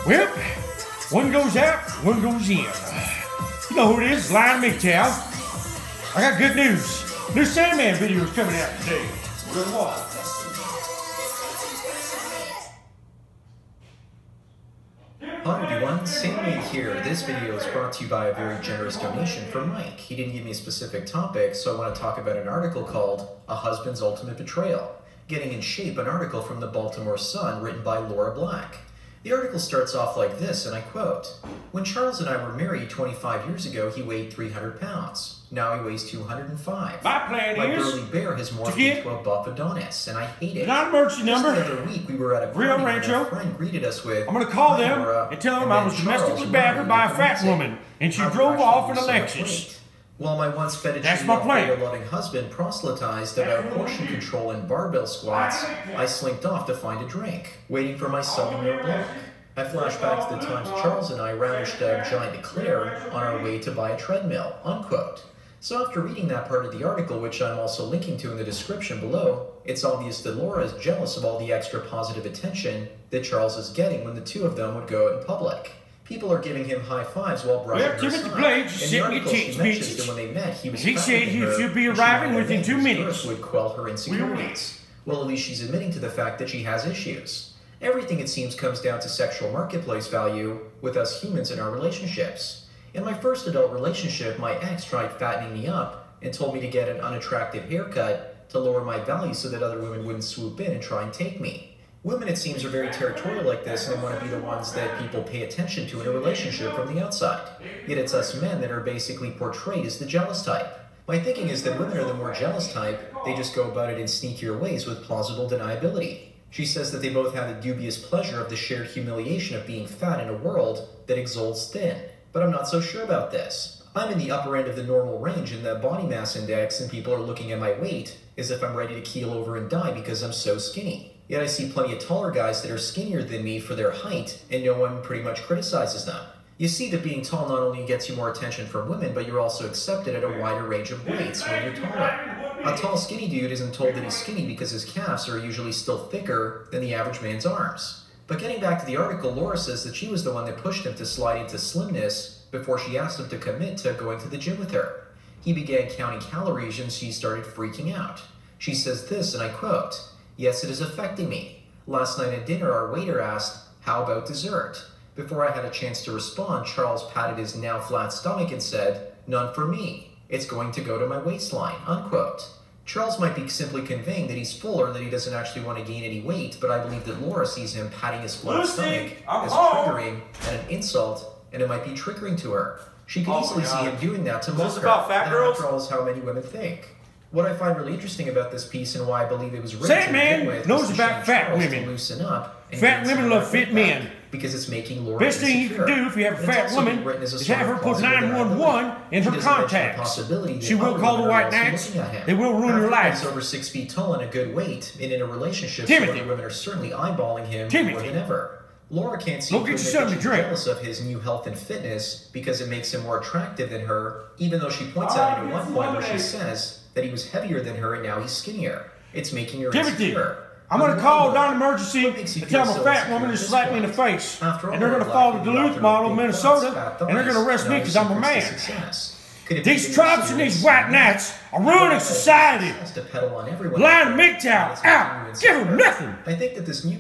Well, one goes out, one goes in. You know who it is, MGTOW. I got good news. New Sandman video is coming out today. Good luck. Hi everyone, Sandman here. This video is brought to you by a very generous donation from Mike. He didn't give me a specific topic, so I want to talk about an article called A Husband's Ultimate Betrayal. Getting in Shape, an article from the Baltimore Sun written by Laura Black. The article starts off like this, and I quote, "When Charles and I were married 25 years ago, he weighed 300 pounds. Now he weighs 205. My plan My is burly bear has morphed into a buff Adonis, and I hate it. Non-emergency number. Just the other week, we were at a Real party and Rancho. a friend greeted us with, I'm going to call "Hi, them Laura," and tell them I then was domestically Charles, battered by a "Mom, fat you're woman, and she How do drove you off in a actually lose so much Lexus. weight?" While my once That's my plan. loving husband proselytized about portion control and barbell squats, I slinked off to find a drink, waiting for my son near block. I flash back to the times Charles and I ravished a giant eclair on our way to buy a treadmill, unquote. So after reading that part of the article, which I'm also linking to in the description below, it's obvious that Laura is jealous of all the extra positive attention that Charles is getting when the two of them would go out in public. People are giving him high fives while brushing her Timothy side. Bladez In the sent me article, she text mentions that message. when they met, he was He said he her, should be and she arriving wanted within 2 things minutes. first would quell her insecurities. Well, at least she's admitting to the fact that she has issues. Everything, it seems, comes down to sexual marketplace value with us humans in our relationships. In my first adult relationship, my ex tried fattening me up and told me to get an unattractive haircut to lower my value so that other women wouldn't swoop in and try and take me. Women, it seems, are very territorial like this, and they want to be the ones that people pay attention to in a relationship from the outside. Yet it's us men that are basically portrayed as the jealous type. My thinking is that women are the more jealous type, they just go about it in sneakier ways with plausible deniability. She says that they both have the dubious pleasure of the shared humiliation of being fat in a world that exalts thin. But I'm not so sure about this. I'm in the upper end of the normal range in the body mass index, and people are looking at my weight as if I'm ready to keel over and die because I'm so skinny. Yet I see plenty of taller guys that are skinnier than me for their height, and no one pretty much criticizes them. You see that being tall not only gets you more attention from women, but you're also accepted at a wider range of weights when you're taller. A tall, skinny dude isn't told that he's skinny because his calves are usually still thicker than the average man's arms. But getting back to the article, Laura says that she was the one that pushed him to slide into slimness before she asked him to commit to going to the gym with her. He began counting calories and she started freaking out. She says this, and I quote, "Yes, it is affecting me. Last night at dinner, our waiter asked, 'How about dessert?' Before I had a chance to respond, Charles patted his now flat stomach and said, 'None for me. It's going to go to my waistline,' unquote. Charles might be simply conveying that he's full or that he doesn't actually want to gain any weight, but I believe that Laura sees him patting his flat stomach as triggering and an insult, and it might be triggering to her. She could easily see him doing that to mock her. After all, is how many women think. What I find really interesting about this piece and why I believe it was written to begin with knows is to about shame fat Charles women. to loosen up and Fat gain women some love of fit that men. because it's making Laura Best thing you insecure. can do if you have a And it's fat also woman been written as a is sort have her of put plausible 911 in She her doesn't mention the contacts. possibility that She will other call the women are white also knights. looking at him. They will ruin your life. He's over 6 feet tall and a good weight, and in a relationship, Timothy. other women are certainly eyeballing him Timothy. more than ever. Laura can't seem Go to get admit your that son a she's drink. jealous of his new health and fitness because it makes him more attractive than her, even though she points out at one point where she says that he was heavier than her and now he's skinnier. It's making her Timothy, insecure. I'm going to call non-emergency What makes you and tell feel them a so fat insecure woman at to this slap me in the point? face. After all, And they're going to black follow the people Duluth often model of big Minnesota, butts, and they're going to arrest me because I'm a man. These tribes and these white knights are ruining society. To pedal on everyone. Blind MGTOW out. Give them nothing. I think that this new